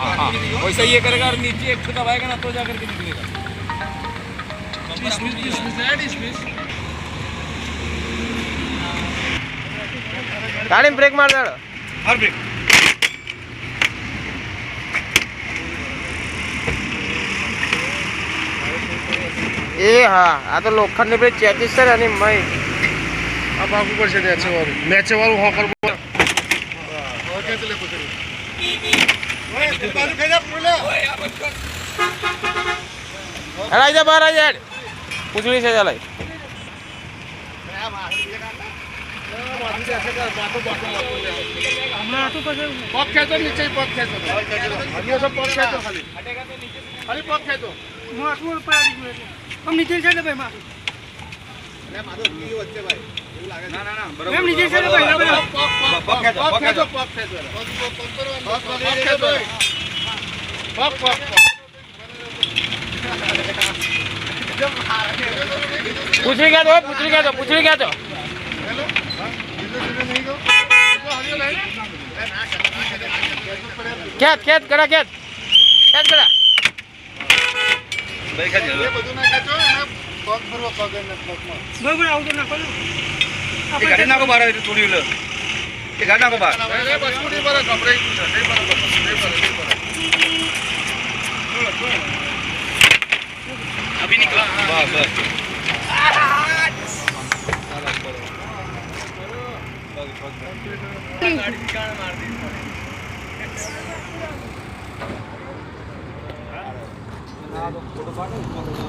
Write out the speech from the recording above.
हाँ वैसा ये करेगा और नीचे एक दबाएगा ना तो जाकर के निकलेगा। गाड़ी में ब्रेक मार दे और ब्रेक ए हाँ आ तो लोखंड पे 33 सर आणि मैं अब आपको पर से मैच वालों हो कर अरे जा बाहर आ जा पुछड़ी से चला पग खेचो नीचे पग खेचो अन्य सब पग खेचो खाली खाली पग खेचो हम नीचे साइड पे मार ना ना ना हम नीचे साइड पे पग खेचो पग खेचो पग खेचो पग पग पुछड़ी क्या दो खेत करा देखा ये બધું ના ખેચો અને પગ ફરવા પગ ને પગમાં બરાબર આવતો ના કોલો ये गाड़ी ना को बाहर थोड़ी लो ये गाड़ी ना को बाहर અરે બસુડી પર કપડે છે નહીં પર નહીં પર अभी निकला बस बस गाड़ी की गाड़ी मार दी